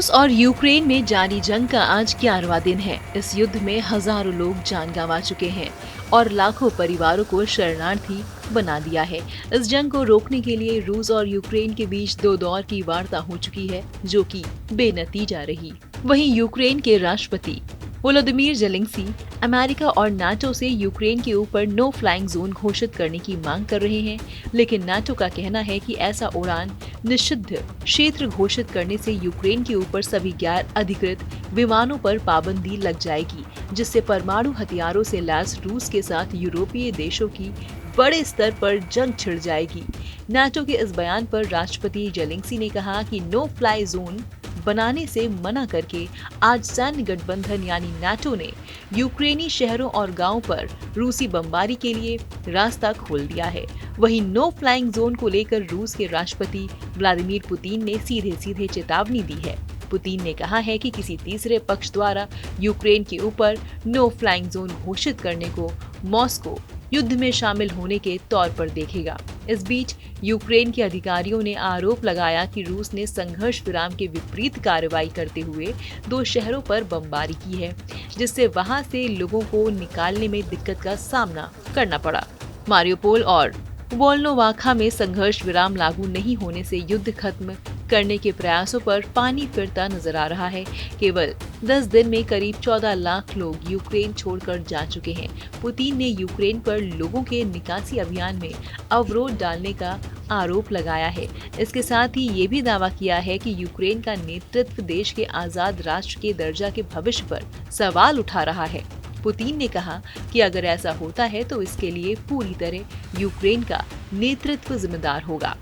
रूस और यूक्रेन में जारी जंग का आज 11वां दिन है। इस युद्ध में हजारों लोग जान गंवा चुके हैं और लाखों परिवारों को शरणार्थी बना दिया है। इस जंग को रोकने के लिए रूस और यूक्रेन के बीच 2 दौर की वार्ता हो चुकी है, जो कि बेनतीजा रही। वहीं यूक्रेन के राष्ट्रपति वोलोदिमीर जेलेंस्की अमेरिका और नाटो से यूक्रेन के ऊपर नो फ्लाइंग जोन घोषित करने की मांग कर रहे हैं, लेकिन नाटो का कहना है कि ऐसा उड़ान निषिद्ध क्षेत्र घोषित करने से यूक्रेन के ऊपर सभी गैर अधिकृत विमानों पर पाबंदी लग जाएगी, जिससे परमाणु हथियारों से लैस रूस के साथ यूरोपीय देशों की बड़े स्तर पर जंग छिड़ जाएगी। नाटो के इस बयान पर राष्ट्रपति जेलेंस्की ने कहा कि नो फ्लाई जोन बनाने से मना करके आज सैन्य गठबंधन यानी नाटो ने यूक्रेनी शहरों और गांवों पर रूसी बमबारी के लिए रास्ता खोल दिया है। वहीं नो फ्लाइंग जोन को लेकर रूस के राष्ट्रपति व्लादिमीर पुतिन ने सीधे सीधे चेतावनी दी है। पुतिन ने कहा है कि किसी तीसरे पक्ष द्वारा यूक्रेन के ऊपर नो फ्लाइंग जोन घोषित करने को मॉस्को युद्ध में शामिल होने के तौर पर देखेगा। इस बीच यूक्रेन के अधिकारियों ने आरोप लगाया कि रूस ने संघर्ष विराम के विपरीत कार्रवाई करते हुए 2 शहरों पर बमबारी की है, जिससे वहां से लोगों को निकालने में दिक्कत का सामना करना पड़ा। मारियोपोल और वोल्नोवाखा में संघर्ष विराम लागू नहीं होने से युद्ध खत्म करने के प्रयासों पर पानी फिरता नजर आ रहा है। केवल 10 दिन में करीब 14 लाख लोग यूक्रेन छोड़कर जा चुके हैं। पुतिन ने यूक्रेन पर लोगों के निकासी अभियान में अवरोध डालने का आरोप लगाया है। इसके साथ ही ये भी दावा किया है कि यूक्रेन का नेतृत्व देश के आजाद राष्ट्र के दर्जा के भविष्य पर सवाल उठा रहा है। पुतिन ने कहा कि अगर ऐसा होता है तो इसके लिए पूरी तरह यूक्रेन का नेतृत्व जिम्मेदार होगा।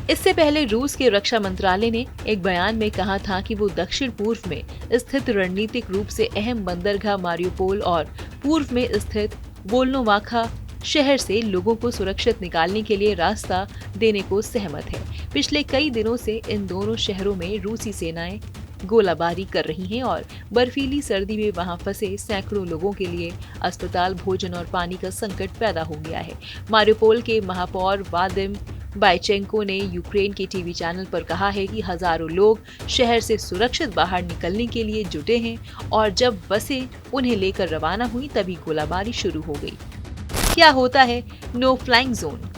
इससे पहले रूस के रक्षा मंत्रालय ने एक बयान में कहा था कि वो दक्षिण पूर्व में स्थित रणनीतिक रूप से अहम बंदरगाह मारियोपोल और पूर्व में स्थित वोल्नोवाखा शहर से लोगों को सुरक्षित निकालने के लिए रास्ता देने को सहमत है। पिछले कई दिनों से इन दोनों शहरों में रूसी सेनाएं गोलाबारी कर रही हैं और बर्फीली सर्दी में वहां फंसे सैकड़ों लोगों के लिए अस्पताल, भोजन और पानी का संकट पैदा हो गया है। मारियोपोल के महापौर वादिम बाइचेंको ने यूक्रेन के टीवी चैनल पर कहा है कि हजारों लोग शहर से सुरक्षित बाहर निकलने के लिए जुटे हैं और जब बसें उन्हें लेकर रवाना हुई तभी गोलाबारी शुरू हो गई। क्या होता है नो फ्लाइंग जोन?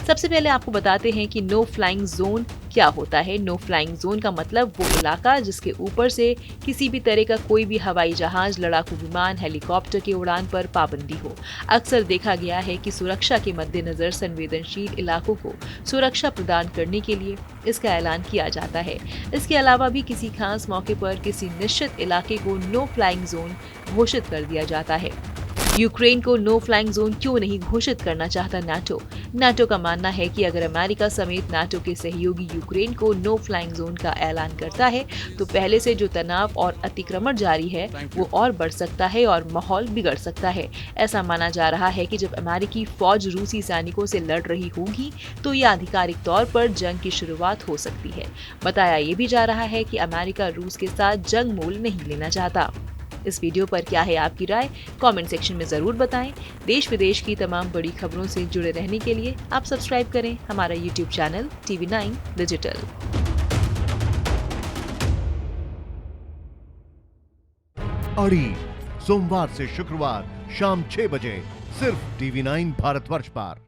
सबसे पहले आपको बताते हैं कि नो फ्लाइंग जोन क्या होता है। नो फ्लाइंग जोन का मतलब वो इलाका जिसके ऊपर से किसी भी तरह का कोई भी हवाई जहाज, लड़ाकू विमान, हेलीकॉप्टर के उड़ान पर पाबंदी हो। अक्सर देखा गया है कि सुरक्षा के मद्देनजर संवेदनशील इलाकों को सुरक्षा प्रदान करने के लिए इसका ऐलान किया जाता है। इसके अलावा भी किसी खास मौके पर किसी निश्चित इलाके को नो फ्लाइंग जोन घोषित कर दिया जाता है। यूक्रेन को नो फ्लाइंग जोन क्यों नहीं घोषित करना चाहता नाटो? नाटो का मानना है कि अगर अमेरिका समेत नाटो के सहयोगी यूक्रेन को नो फ्लाइंग जोन का ऐलान करता है तो पहले से जो तनाव और अतिक्रमण जारी है वो और बढ़ सकता है और माहौल बिगड़ सकता है। ऐसा माना जा रहा है कि जब अमेरिकी फौज रूसी सैनिकों से लड़ रही होगी तो यह आधिकारिक तौर पर जंग की शुरुआत हो सकती है। बताया ये भी जा रहा है कि अमेरिका रूस के साथ जंग मोल नहीं लेना चाहता। इस वीडियो पर क्या है आपकी राय? कमेंट सेक्शन में जरूर बताएं। देश विदेश की तमाम बड़ी खबरों से जुड़े रहने के लिए आप सब्सक्राइब करें हमारा YouTube चैनल TV9 डिजिटल। अड़ी सोमवार से शुक्रवार शाम 6 बजे सिर्फ TV9 भारतवर्ष पर।